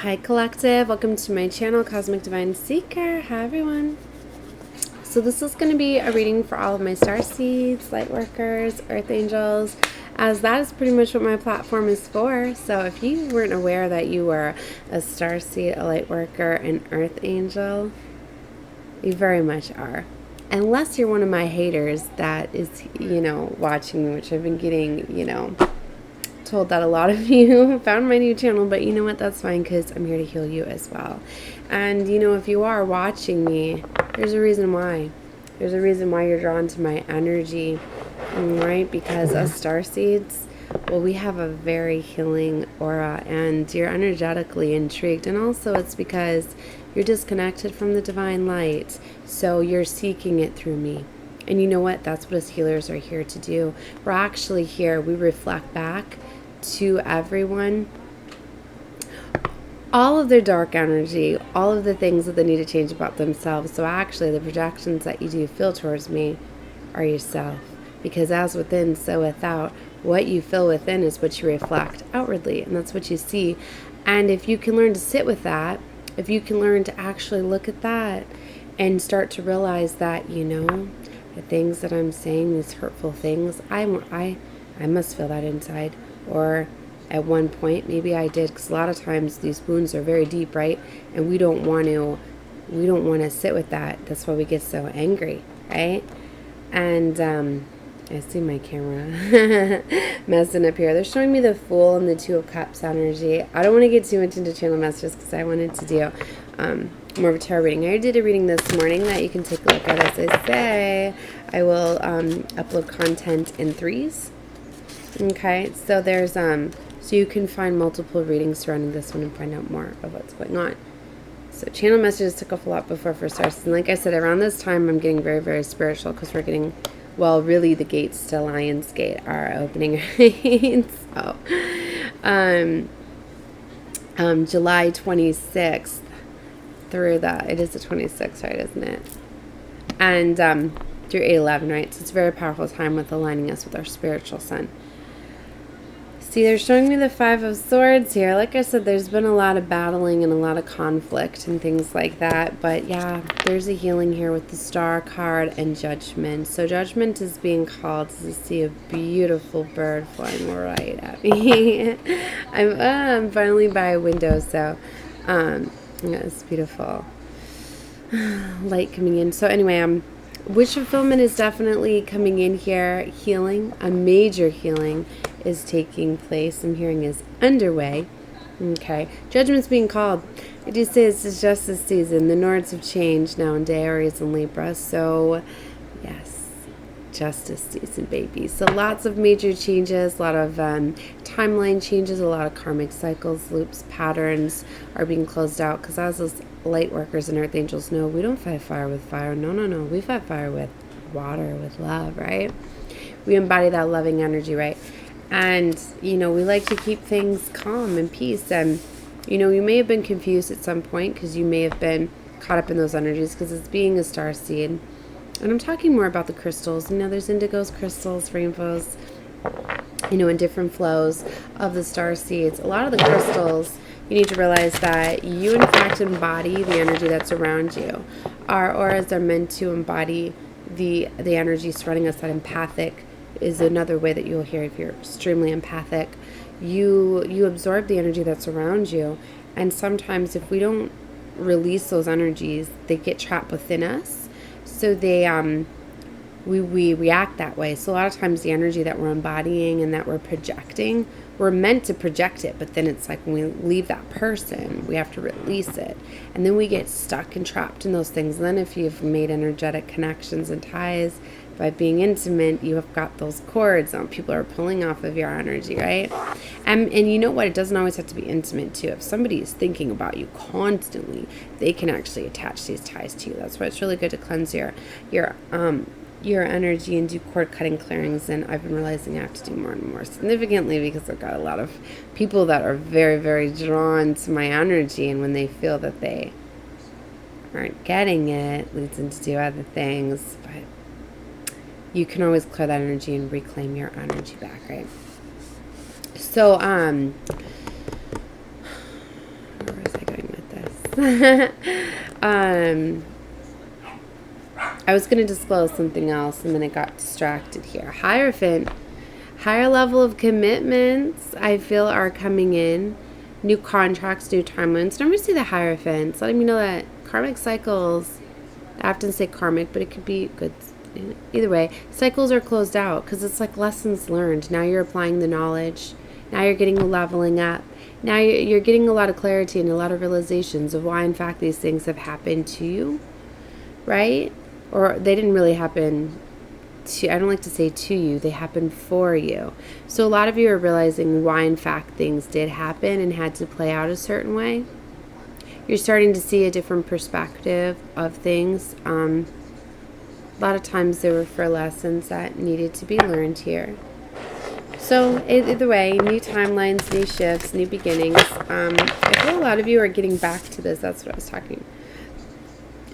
Hi Collective, welcome to my channel, Cosmic Divine Seeker. Hi everyone. So this is going to be a reading for all of my Starseeds, Lightworkers, Earth Angels, as that is pretty much what my platform is for. So if you weren't aware that you were a Starseed, a Lightworker, an Earth Angel, you very much are. Unless you're one of my haters that is, watching me, which I've been getting, told that a lot of you found my new channel, but you know what, that's fine because I'm here to heal you as well. And if you are watching me, there's a reason why. There's a reason why you're drawn to my energy, right? Because us starseeds, well, we have a very healing aura and you're energetically intrigued, and also it's because you're disconnected from the divine light, so you're seeking it through me. And you know what, that's what us healers are here to do. We're actually here, we reflect back to everyone all of their dark energy, all of the things that they need to change about themselves. So actually the projections that you do feel towards me are yourself, because as within, so without. What you feel within is what you reflect outwardly, and that's what you see. And if you can learn to sit with that, if you can learn to actually look at that and start to realize that, the things that I'm saying, these hurtful things, I must feel that inside. Or at one point, maybe I did, because a lot of times these wounds are very deep, right? And we don't want to sit with that. That's why we get so angry, right? And I see my camera messing up here. They're showing me the Fool and the Two of Cups energy. I don't want to get too much into channel messages because I wanted to do more of a tarot reading. I did a reading this morning that you can take a look at. As I say, I will upload content in threes. Okay, so there's so you can find multiple readings surrounding this one and find out more of what's going on. So channel messages took off a lot before for starts, and like I said, around this time I'm getting very, very spiritual, because we're getting, well, really the gates to Lion's Gate are opening. So July 26th through it is the 26th, right, isn't it? And through 8/11, right? So it's a very powerful time with aligning us with our spiritual sun. See, they're showing me the Five of Swords here. Like I said, there's been a lot of battling and a lot of conflict and things like that. But yeah, there's a healing here with the Star card and Judgment. So Judgment is being called to see a beautiful bird flying right at me. I'm finally by a window, so yeah, it's beautiful. Light coming in. So anyway, wish fulfillment is definitely coming in here. Healing, a major healing is taking place. I'm hearing is underway. Okay, Judgment's being called. I do say this is justice season. The Nords have changed now in Aries and Libra. So yes, justice season, baby. So lots of major changes, a lot of timeline changes, a lot of karmic cycles, loops, patterns are being closed out, because as those light workers and earth angels know, we don't fight fire with fire. No. We fight fire with water, with love, right? We embody that loving energy, right? And, we like to keep things calm and peace. And, you may have been confused at some point, because you may have been caught up in those energies, because it's being a star seed. And I'm talking more about the crystals. There's indigos, crystals, rainbows, in different flows of the star seeds. A lot of the crystals, you need to realize that you, in fact, embody the energy that's around you. Our auras are meant to embody the energy surrounding us. That empathic is another way that you'll hear if you're extremely empathic. You absorb the energy that's around you, and sometimes if we don't release those energies, they get trapped within us. So they we react that way. So a lot of times the energy that we're embodying and that we're projecting, we're meant to project it, but then it's like when we leave that person, we have to release it. And then we get stuck and trapped in those things. And then if you've made energetic connections and ties by being intimate, you have got those cords on. People are pulling off of your energy, right? And you know what? It doesn't always have to be intimate too. If somebody is thinking about you constantly, they can actually attach these ties to you. That's why it's really good to cleanse your energy and do cord cutting clearings. And I've been realizing I have to do more and more significantly, because I've got a lot of people that are very, very drawn to my energy, and when they feel that they aren't getting it leads them to do other things. But you can always clear that energy and reclaim your energy back, right? So where was I I was going to disclose something else, and then I got distracted here. Hierophant. Higher level of commitments, I feel, are coming in. New contracts, new timelines. Never see the Hierophants. Letting me know that karmic cycles, I often say karmic, but it could be good. Either way, cycles are closed out because it's like lessons learned. Now you're applying the knowledge. Now you're getting a leveling up. Now you're getting a lot of clarity and a lot of realizations of why, in fact, these things have happened to you, right? Or they didn't really happen to, I don't like to say to you, they happened for you. So a lot of you are realizing why, in fact, things did happen and had to play out a certain way. You're starting to see a different perspective of things. A lot of times they were for lessons that needed to be learned here. So either way, new timelines, new shifts, new beginnings. I feel a lot of you are getting back to this. That's what I was talking.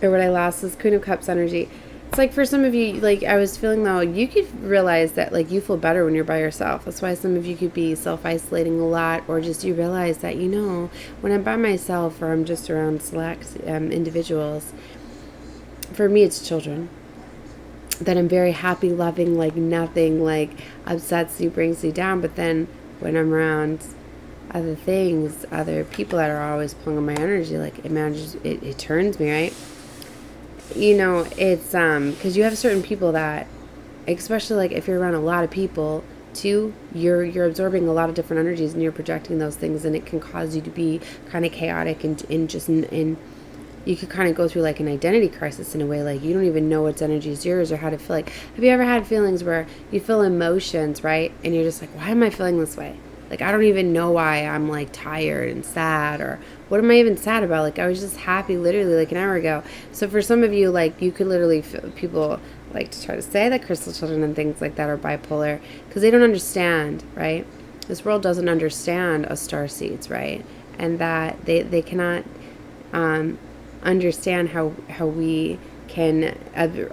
Or what I lost is Queen of Cups energy. It's like for some of you, like I was feeling though, you could realize that like you feel better when you're by yourself. That's why some of you could be self-isolating a lot, or just you realize that, you know, when I'm by myself or I'm just around select individuals, for me it's children, that I'm very happy, loving, like nothing like upsets you, brings you down. But then when I'm around other things, other people that are always pulling on my energy, like it turns me, right? You know, it's because you have certain people that, especially like if you're around a lot of people too, you're absorbing a lot of different energies and you're projecting those things, and it can cause you to be kind of chaotic and you could kind of go through like an identity crisis in a way, like you don't even know what's energy is yours or how to feel. Like, have you ever had feelings where you feel emotions, right? And you're just like, why am I feeling this way? Like, I don't even know why I'm like tired and sad, or what am I even sad about? Like, I was just happy literally like an hour ago. So for some of you, like you could literally feel, people like to try to say that crystal children and things like that are bipolar because they don't understand, right? This world doesn't understand us starseeds, right? And that they cannot understand how we can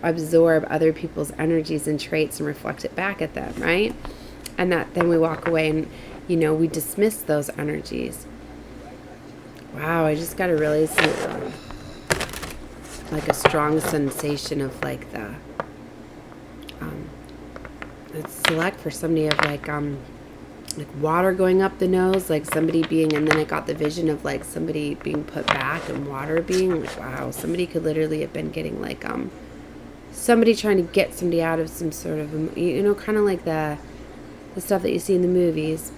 absorb other people's energies and traits and reflect it back at them, right? And that then we walk away and, you know, we dismiss those energies. Wow, I just got to really see like a strong sensation of like the it's select for somebody of like water going up the nose, like somebody being, and then I got the vision of like somebody being put back and water being like, wow, somebody could literally have been getting like somebody trying to get somebody out of some sort of, you know, kind of like the stuff that you see in the movies,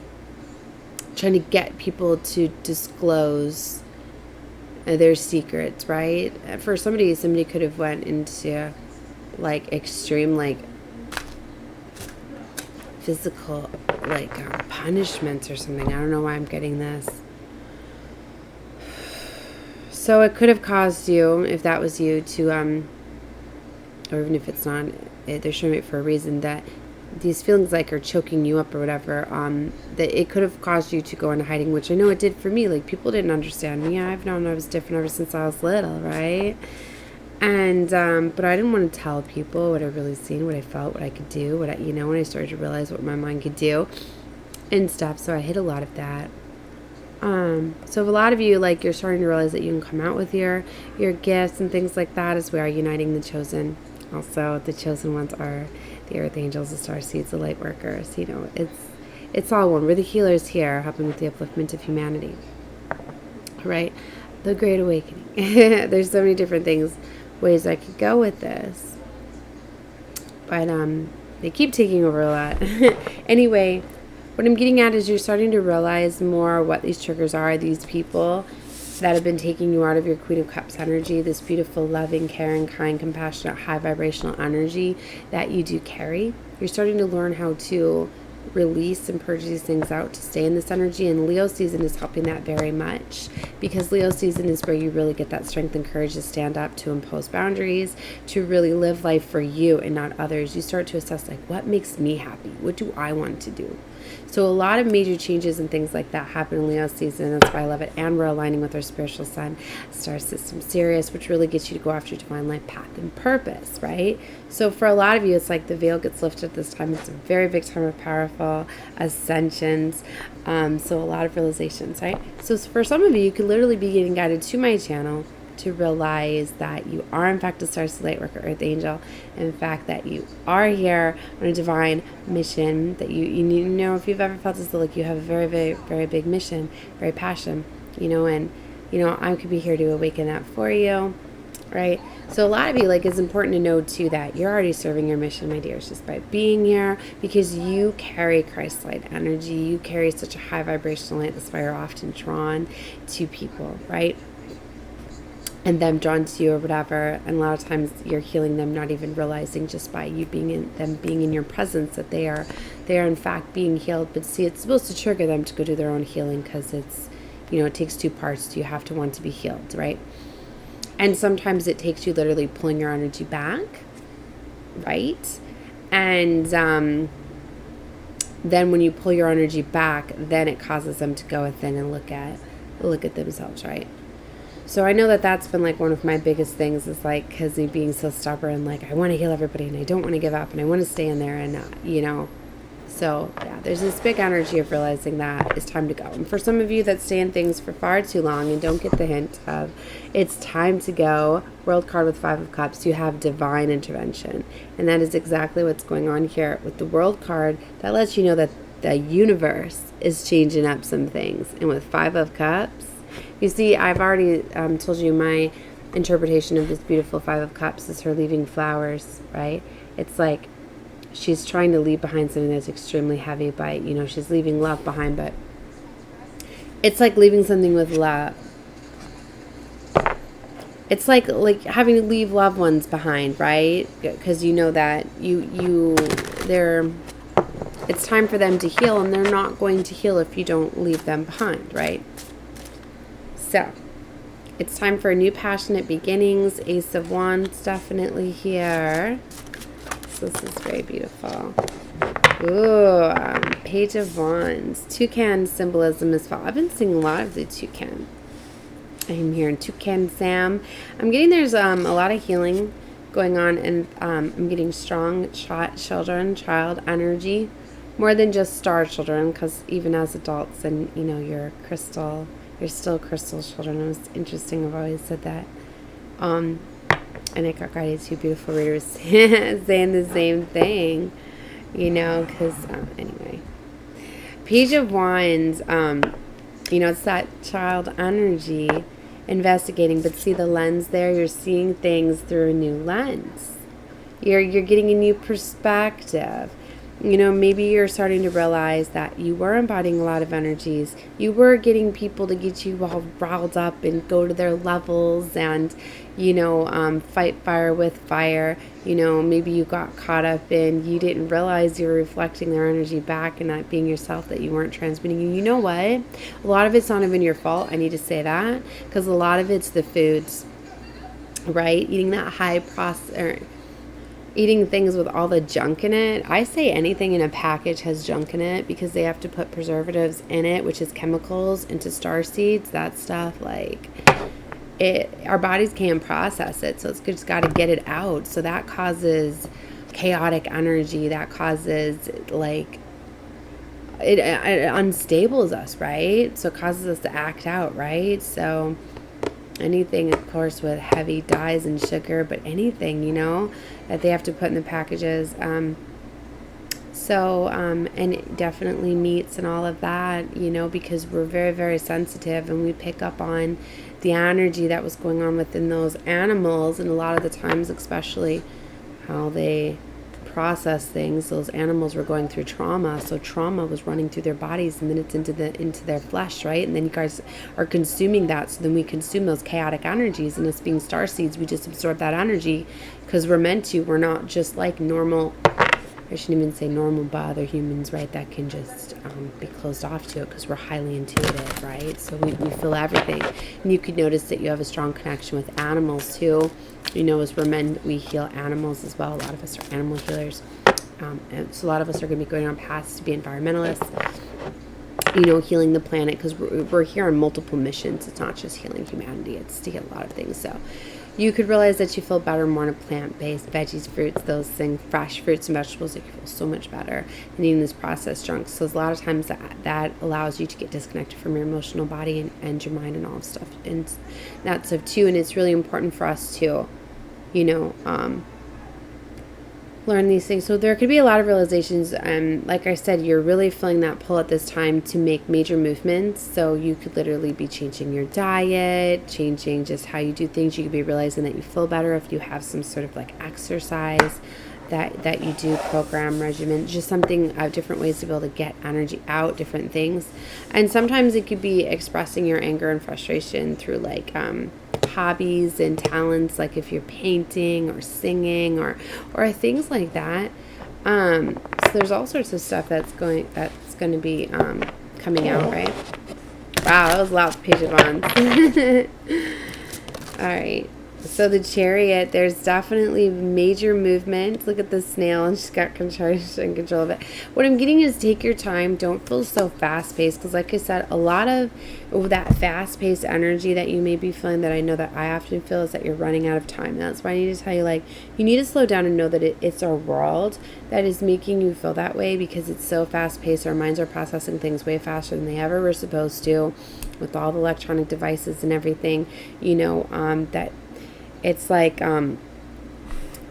trying to get people to disclose their secrets, right? For somebody could have went into like extreme like physical like punishments or something. I don't know why I'm getting this. So it could have caused you, if that was you, to or even if it's not, they're showing it for a reason, that these feelings like are choking you up or whatever, that it could have caused you to go into hiding, which I know it did for me. Like, people didn't understand me. I've known I was different ever since I was little, right? And but I didn't want to tell people what I really seen, what I felt, what I could do, what I, you know, when I started to realize what my mind could do and stuff. So I hid a lot of that. So if a lot of you, like, you're starting to realize that you can come out with your gifts and things like that, as we are uniting the chosen. Also, the chosen ones are the earth angels, the starseeds, the light workers. You know, it's all one. We're the healers here, helping with the upliftment of humanity. Right? The Great Awakening. There's so many different things, ways I could go with this. But they keep taking over a lot. Anyway, what I'm getting at is you're starting to realize more what these triggers are, these people that have been taking you out of your Queen of Cups energy, this beautiful, loving, caring, kind, compassionate, high vibrational energy that you do carry. You're starting to learn how to release and purge these things out to stay in this energy, and Leo season is helping that very much, because Leo season is where you really get that strength and courage to stand up, to impose boundaries, to really live life for you and not others. You start to assess, like, what makes me happy? What do I want to do? So a lot of major changes and things like that happen in Leo season. That's why I love it. And we're aligning with our spiritual sun, star system Sirius, which really gets you to go after your divine life path and purpose, right? So for a lot of you, it's like the veil gets lifted at this time. It's a very big time of powerful ascensions. So a lot of realizations, right? So for some of you, you could literally be getting guided to my channel to realize that you are in fact a Starseeds Lightworker Earth Angel. In fact, that you are here on a divine mission, that you know, if you've ever felt as though like you have a very, very, very big mission, very passion, you know, and, you know, I could be here to awaken that for you, right? So a lot of you, like, it's important to know too that you're already serving your mission, my dears, just by being here, because you carry Christ light energy. You carry such a high vibrational light. That's why you're often drawn to people, right? And them drawn to you or whatever. And a lot of times you're healing them, not even realizing, just by you being in them, being in your presence, that they are in fact being healed. But see, it's supposed to trigger them to go do their own healing, because it's, you know, it takes two parts. You have to want to be healed, right? And sometimes it takes you literally pulling your energy back, right? And then when you pull your energy back, then it causes them to go within and look at themselves, right? So I know that that's been like one of my biggest things, is like, because me being so stubborn, like I want to heal everybody and I don't want to give up and I want to stay in there, and you know, so yeah, there's this big energy of realizing that it's time to go. And for some of you that stay in things for far too long and don't get the hint of it's time to go, World card with 5 of Cups, you have divine intervention. And that is exactly what's going on here with the World card. That lets you know that the universe is changing up some things. And with 5 of Cups, you see, I've already told you my interpretation of this beautiful 5 of Cups is her leaving flowers, right? It's like she's trying to leave behind something that's extremely heavy, but, you know, she's leaving love behind, but it's like leaving something with love. It's like having to leave loved ones behind, right? Because you know that it's time for them to heal, and they're not going to heal if you don't leave them behind, right? So, it's time for new passionate beginnings. Ace of Wands definitely here. So this is very beautiful. Ooh, Page of Wands. Toucan symbolism as well. I've been seeing a lot of the toucan. I'm hearing toucan Sam. I'm getting there's a lot of healing going on, and I'm getting strong child energy. More than just star children, because even as adults, and you know, you're still crystal children. It was interesting. I've always said that. And I got guided to beautiful readers saying the same thing, you know, because anyway. Page of Wands, you know, it's that child energy investigating, but see the lens there? You're seeing things through a new lens. You're getting a new perspective. You know, maybe you're starting to realize that you were embodying a lot of energies. You were getting people to get you all riled up and go to their levels and, you know, fight fire with fire. You know, maybe you got caught up in, you didn't realize you were reflecting their energy back and not being yourself, that you weren't transmitting. And you know what? A lot of it's not even your fault. I need to say that, because a lot of it's the foods, right? Eating that high process, eating things with all the junk in it. I say anything in a package has junk in it, because they have to put preservatives in it, which is chemicals, into star seeds. That stuff, like, our bodies can't process it, so it's just got to get it out. So that causes chaotic energy. That causes, like, it unstables us, right? So it causes us to act out, right? So anything, of course, with heavy dyes and sugar, but anything, you know, that they have to put in the packages. And definitely meats and all of that, you know, because we're very, very sensitive, and we pick up on the energy that was going on within those animals. And a lot of the times, especially how they process things, those animals were going through trauma, so trauma was running through their bodies, and then it's into their flesh, right? And then you guys are consuming that, so then we consume those chaotic energies, and us being star seeds, we just absorb that energy because we're meant to. We're not just like normal, I shouldn't even say normal, but other humans, right, that can just be closed off to it, because we're highly intuitive, right? So we feel everything. And you could notice that you have a strong connection with animals too. as we're men, we heal animals as well. A lot of us are animal healers. And so a lot of us are going to be going on paths to be environmentalists, healing the planet, because we're here on multiple missions. It's not just healing humanity, it's to heal a lot of things. So you could realize that you feel better more on a plant-based, veggies, fruits, those things, fresh fruits and vegetables, that you feel so much better than eating this processed junk. So a lot of times that allows you to get disconnected from your emotional body and your mind and all of stuff and that stuff too. And it's really important for us to, learn these things. So there could be a lot of realizations. Like I said, you're really feeling that pull at this time to make major movements. So you could literally be changing your diet, changing just how you do things. You could be realizing that you feel better if you have some sort of like exercise that you do, program, regimen, just something, different ways to be able to get energy out, different things. And sometimes it could be expressing your anger and frustration through like hobbies and talents, like if you're painting or singing or things like that. So there's all sorts of stuff that's going to be coming out, right? Wow, that was loud. Page of Wands. All right. So the Chariot, there's definitely major movement. Look at the snail, and she's got control of it. What I'm getting is take your time. Don't feel so fast-paced, because like I said, a lot of that fast-paced energy that you may be feeling, that I know that I often feel, is that you're running out of time. That's why I need to tell you, like, you need to slow down and know that it's our world that is making you feel that way, because it's so fast-paced. Our minds are processing things way faster than they ever were supposed to, with all the electronic devices and everything, that it's like,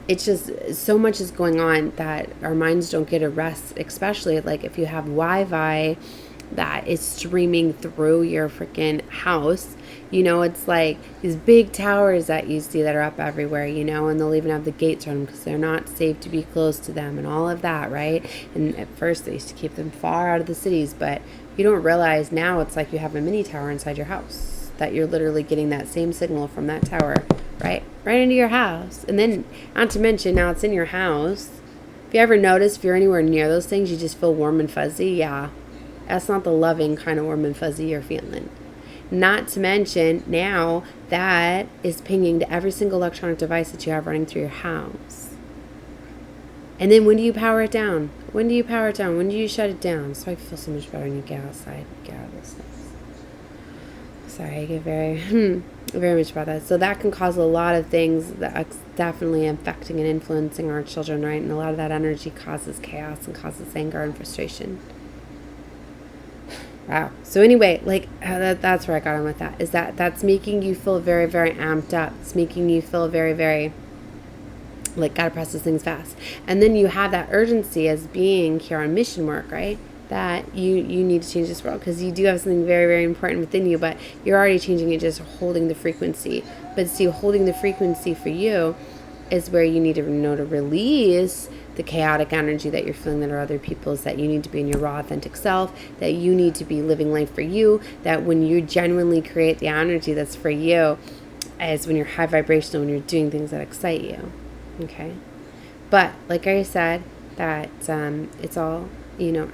it's just so much is going on that our minds don't get a rest, especially like if you have Wi-Fi that is streaming through your freaking house. It's like these big towers that you see that are up everywhere, and they'll even have the gates on them because they're not safe to be close to them and all of that, right? And at first they used to keep them far out of the cities, but you don't realize now it's like you have a mini tower inside your house, that you're literally getting that same signal from that tower right into your house. And then, not to mention, now it's in your house. If you ever notice, if you're anywhere near those things, you just feel warm and fuzzy. Yeah, that's not the loving kind of warm and fuzzy you're feeling. Not to mention, now that is pinging to every single electronic device that you have running through your house. And then when do you power it down? When do you shut it down? So I feel so much better when you get outside. Get out of those things. Sorry, I get very much about that. So that can cause a lot of things that's definitely affecting and influencing our children, right? And a lot of that energy causes chaos and causes anger and frustration. Wow. So anyway, like that's where I got on with that. Is that's making you feel very, very amped up. It's making you feel very, very like gotta process things fast. And then you have that urgency as being here on mission work, right? That you need to change this world, because you do have something very, very important within you, but you're already changing it, just holding the frequency. But see, holding the frequency for you is where you need to know to release the chaotic energy that you're feeling that are other people's, that you need to be in your raw, authentic self, that you need to be living life for you, that when you genuinely create the energy that's for you, as when you're high vibrational, when you're doing things that excite you. Okay? But, like I said, that it's all,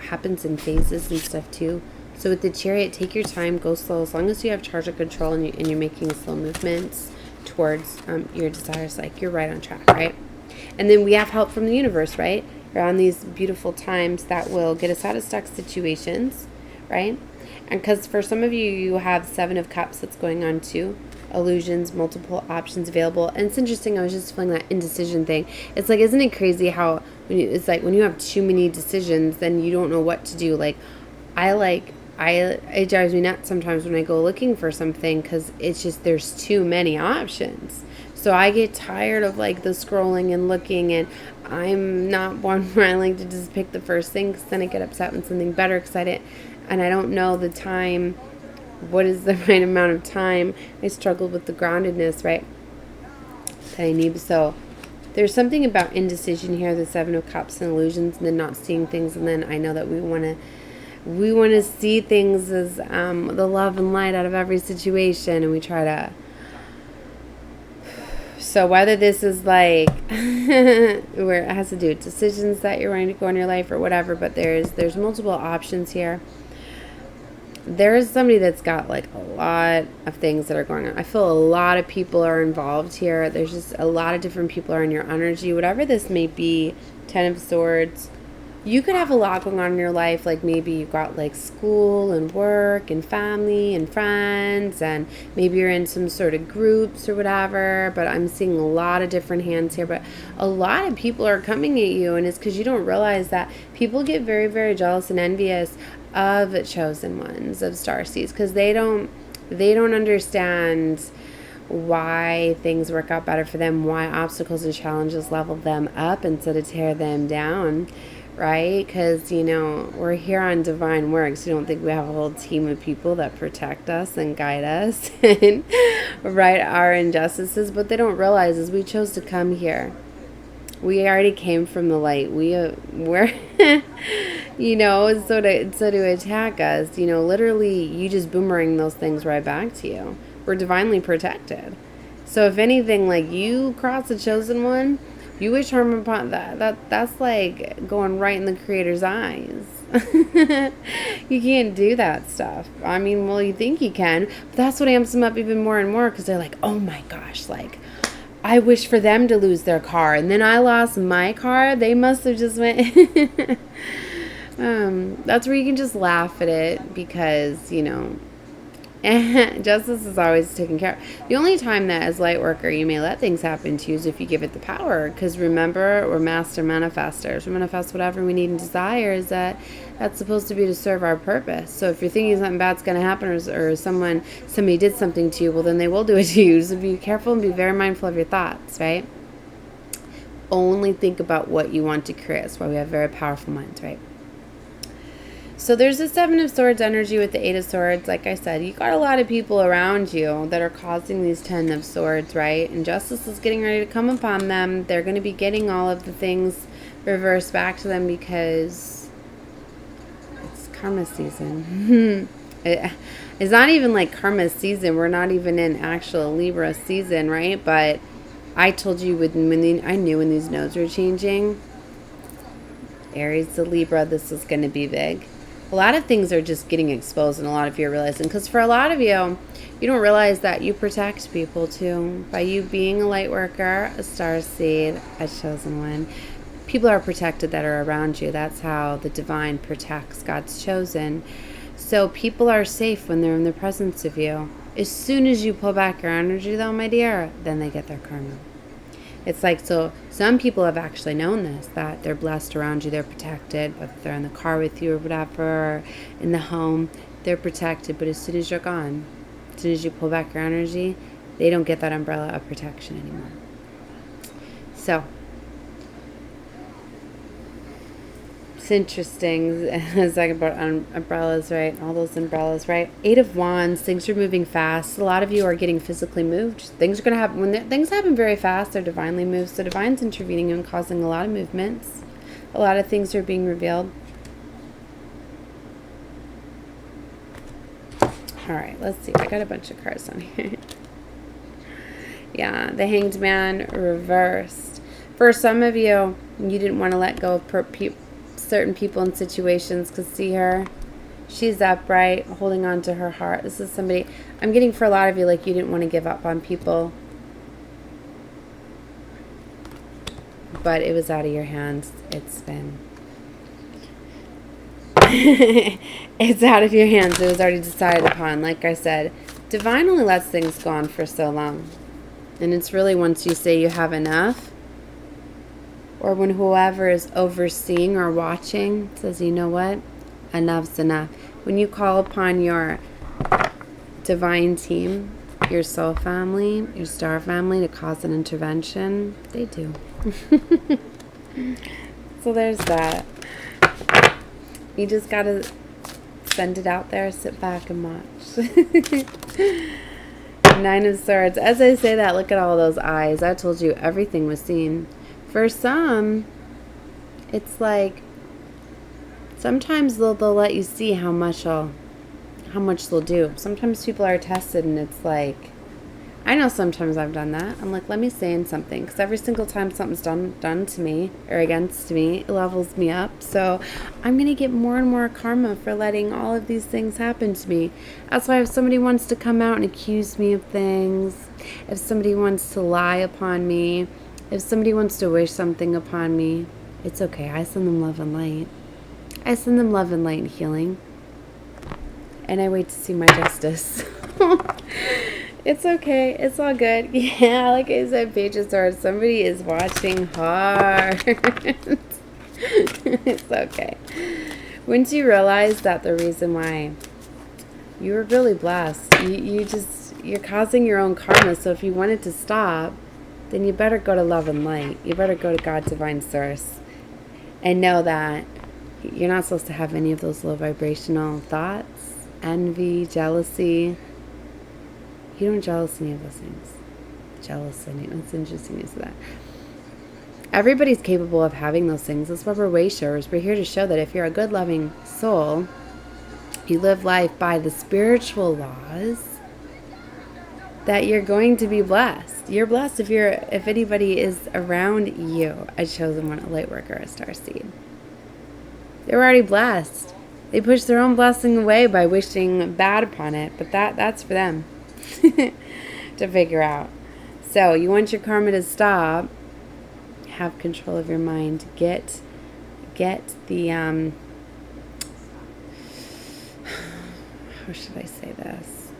happens in phases and stuff too. So with the Chariot, take your time, go slow. As long as you have charge of control and you're making slow movements towards your desires, like you're right on track, right? And then we have help from the universe, right? You're on these beautiful times that will get us out of stuck situations, right? And because for some of you, you have 7 of Cups that's going on too. Illusions, multiple options available. And it's interesting, I was just feeling that indecision thing. It's like, isn't it crazy how it's like when you have too many decisions, then you don't know what to do. Like it drives me nuts sometimes when I go looking for something, because it's just, there's too many options. So I get tired of like the scrolling and looking, and I'm not one where I like to just pick the first thing, because then I get upset when something better, because I don't know the time. What is the right amount of time? I struggled with the groundedness, right, that I need. So there's something about indecision here, the 7 of Cups and illusions, and then not seeing things. And then I know that we want to see things as the love and light out of every situation, and we try to. So whether this is like where it has to do with decisions that you're going to go in your life or whatever, but there's multiple options here there's somebody that's got like a lot of things that are going on. I feel a lot of people are involved here. There's just a lot of different people are in your energy, whatever this may be. 10 of Swords. You could have a lot going on in your life, like maybe you've got like school and work and family and friends, and maybe you're in some sort of groups or whatever, but I'm seeing a lot of different hands here, but a lot of people are coming at you, and it's because you don't realize that people get very, very jealous and envious of chosen ones, of starseeds, because they don't understand why things work out better for them, why obstacles and challenges level them up instead of tear them down. Right? Because, you know, we're here on divine works. You don't think we have a whole team of people that protect us and guide us and right our injustices. What they don't realize is we chose to come here. We already came from the light. We're, you know, so to attack us, you know, literally you just boomerang those things right back to you. We're divinely protected. So if anything, like you cross the chosen one, you wish harm upon that's like going right in the Creator's eyes. You can't do that stuff. I mean, well, you think you can, but that's what amps them up even more and more, because they're like, oh my gosh, like, I wish for them to lose their car, and then I lost my car. They must have just went. That's where you can just laugh at it, because, you know, justice is always taken care of. The only time that as light worker you may let things happen to you is if you give it the power, because remember, we're master manifestors. We manifest whatever we need and desire. Is that's supposed to be to serve our purpose. So if you're thinking something bad's going to happen, or somebody did something to you, well, then they will do it to you. So be careful and be very mindful of your thoughts, right? Only think about what you want to create. That's why we have very powerful minds, right? So there's the 7 of Swords energy with the 8 of Swords. Like I said, you got a lot of people around you that are causing these 10 of Swords, right? And justice is getting ready to come upon them. They're going to be getting all of the things reversed back to them, because it's karma season. It's not even like karma season. We're not even in actual Libra season, right? But I told you I knew when these nodes were changing, Aries to Libra, this is going to be big. A lot of things are just getting exposed, and a lot of you are realizing, because for a lot of you, you don't realize that you protect people too. By you being a light worker, a starseed, a chosen one, people are protected that are around you. That's how the divine protects God's chosen. So people are safe when they're in the presence of you. As soon as you pull back your energy, though, my dear, then they get their karma. It's like, so some people have actually known this, that they're blessed around you, they're protected, whether they're in the car with you or whatever, or in the home, they're protected. But as soon as you're gone, as soon as you pull back your energy, they don't get that umbrella of protection anymore. So it's interesting. It's like about umbrellas, right? All those umbrellas, right? 8 of Wands, things are moving fast. A lot of you are getting physically moved. Things are going to happen. When things happen very fast, they're divinely moved. So divine's intervening and causing a lot of movements. A lot of things are being revealed. All right, let's see. I got a bunch of cards on here. Yeah, the Hanged Man reversed. For some of you, you didn't want to let go of certain people and situations, because see her, she's upright, holding on to her heart. This is somebody, I'm getting for a lot of you, like you didn't want to give up on people, but it was out of your hands. It's been it's out of your hands. It was already decided upon. Like I said, divine only lets things go on for so long, and it's really once you say you have enough, or when whoever is overseeing or watching says, you know what, enough's enough. When you call upon your divine team, your soul family, your star family to cause an intervention, they do. So there's that. You just gotta send it out there, sit back and watch. 9 of Swords. As I say that, look at all those eyes. I told you everything was seen. For some, it's like sometimes they'll let you see how much they'll do. Sometimes people are tested, and it's like, I know sometimes I've done that. I'm like, let me say in something, because every single time something's done to me or against me, it levels me up. So I'm going to get more and more karma for letting all of these things happen to me. That's why if somebody wants to come out and accuse me of things, if somebody wants to lie upon me, if somebody wants to wish something upon me, it's okay. I send them love and light. I send them love and light and healing. And I wait to see my justice. It's okay. It's all good. Yeah, like I said, Page of Swords, somebody is watching hard. It's okay. Once you realize that the reason why you were really blessed, you're causing your own karma. So if you want it to stop, then you better go to love and light. You better go to God, divine source, and know that you're not supposed to have any of those low vibrational thoughts, envy, jealousy. You don't jealous any of those things. Jealous, it's interesting you said that. Everybody's capable of having those things. That's why we're way showers. We're here to show that if you're a good, loving soul, you live life by the spiritual laws, that you're going to be blessed. You're blessed if anybody is around you, a chosen one, a light worker, a starseed. They're already blessed. They push their own blessing away by wishing bad upon it, but that's for them to figure out. So you want your karma to stop, have control of your mind, get the how should I say this?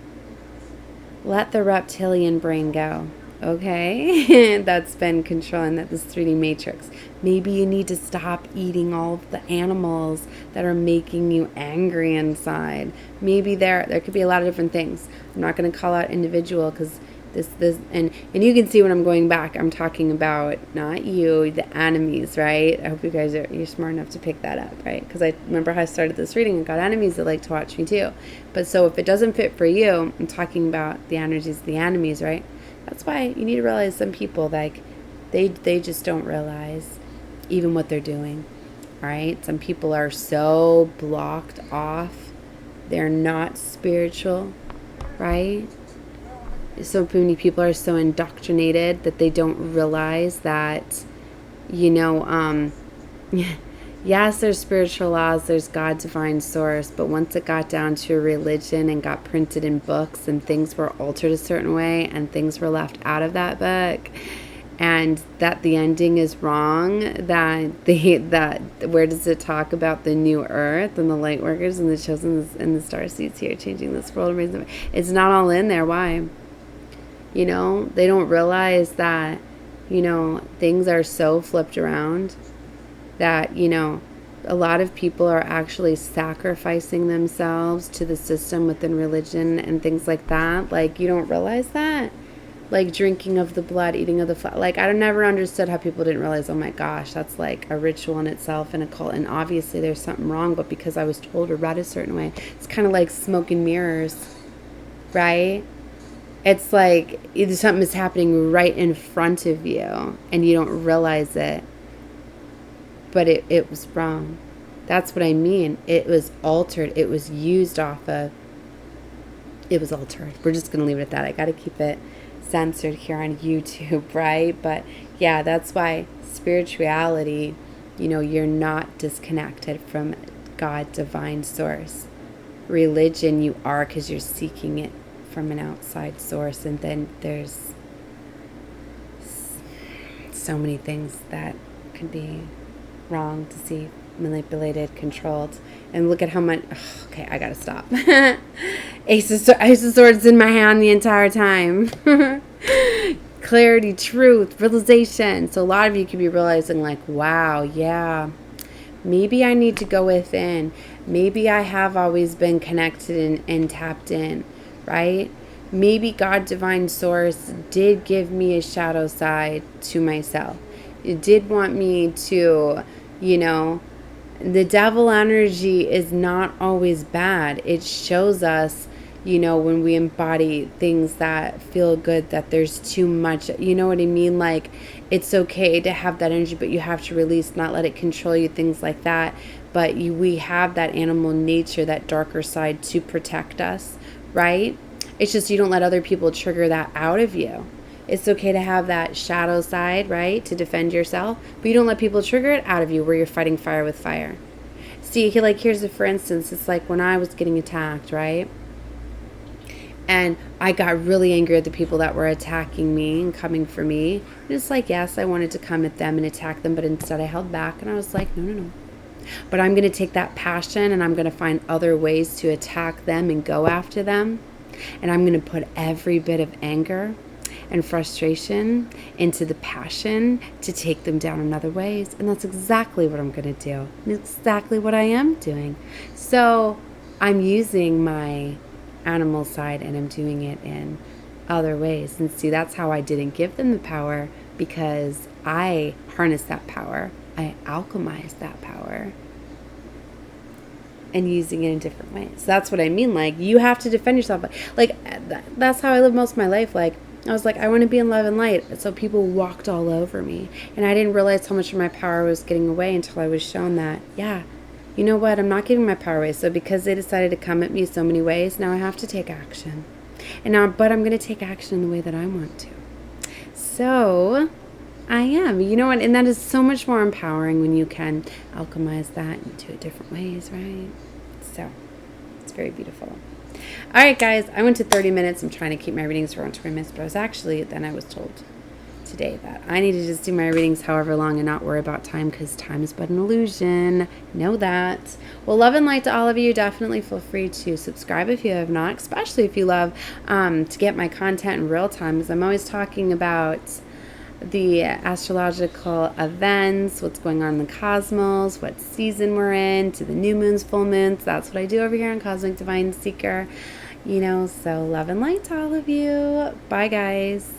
Let the reptilian brain go. Okay? That's been controlling this 3D matrix. Maybe you need to stop eating all of the animals that are making you angry inside. Maybe there could be a lot of different things. I'm not going to call out individual because this and you can see when I'm going back, I'm talking about not you, the enemies, right? I hope you guys you're smart enough to pick that up, right? Because I remember how I started this reading and got enemies that like to watch me too. But so if it doesn't fit for you, I'm talking about the energies of the enemies, right? That's why you need to realize some people, like, they just don't realize even what they're doing, right? Some people are so blocked off. They're not spiritual, right? So many people are so indoctrinated that they don't realize that, yes, there's spiritual laws, there's God, divine source, but once it got down to a religion and got printed in books and things were altered a certain way and things were left out of that book and that the ending is wrong, that where does it talk about the new earth and the light workers and the chosen and the starseeds here changing this world? It's not all in there. Why? They don't realize that, things are so flipped around that, a lot of people are actually sacrificing themselves to the system within religion and things like that. Like, you don't realize that? Like drinking of the blood, eating of the flesh. Like, I never understood how people didn't realize, oh my gosh, that's like a ritual in itself and a cult. And obviously there's something wrong, but because I was told or read a certain way, it's kind of like smoke and mirrors, right? It's like either something is happening right in front of you and you don't realize it. But it was wrong. That's what I mean. It was altered. It was used off of. It was altered. We're just going to leave it at that. I got to keep it censored here on YouTube, right? But yeah, that's why spirituality, you're not disconnected from God, divine source. Religion, you are because you're seeking it from an outside source. And then there's so many things that could be wrong, deceived, manipulated, controlled. And look at how much... Oh, okay, I gotta stop. Ace of Swords in my hand the entire time. Clarity, truth, realization. So a lot of you could be realizing like, wow, yeah, maybe I need to go within. Maybe I have always been connected and tapped in, right? Maybe God, divine source, did give me a shadow side to myself. It did want me to... the devil energy is not always bad. It shows us, when we embody things that feel good, that there's too much, you know what I mean? Like, it's okay to have that energy, but you have to release, not let it control you, things like that. But we have that animal nature, that darker side to protect us, right? It's just you don't let other people trigger that out of you. It's okay to have that shadow side, right, to defend yourself, but you don't let people trigger it out of you where you're fighting fire with fire. See, here's a for instance. It's like when I was getting attacked, right? And I got really angry at the people that were attacking me and coming for me. And it's like, yes, I wanted to come at them and attack them, but instead I held back and I was like, no. But I'm going to take that passion and I'm going to find other ways to attack them and go after them. And I'm going to put every bit of anger and frustration into the passion to take them down in other ways. And that's exactly what I'm going to do. And exactly what I am doing. So I'm using my animal side and I'm doing it in other ways. And see, that's how I didn't give them the power, because I harnessed that power. I alchemized that power and using it in different ways. So that's what I mean. Like, you have to defend yourself. Like, that's how I live most of my life. Like, I was like, I want to be in love and light. So people walked all over me. And I didn't realize how much of my power was getting away until I was shown that, yeah, you know what? I'm not giving my power away. So because they decided to come at me so many ways, now I have to take action. But I'm going to take action in the way that I want to. So I am, you know what? And that is so much more empowering when you can alchemize that and do it different ways, right? So it's very beautiful. All right, guys, I went to 30 minutes. I'm trying to keep my readings for around 20 minutes, but I was told today that I need to just do my readings however long and not worry about time, because time is but an illusion. Know that. Well, love and light to all of you. Definitely feel free to subscribe if you have not, especially if you love to get my content in real time, because I'm always talking about the astrological events, what's going on in the cosmos, what season we're in, to the new moons, full moons. That's what I do over here on Cosmic Divine Seeker. So love and light to all of you. Bye, guys.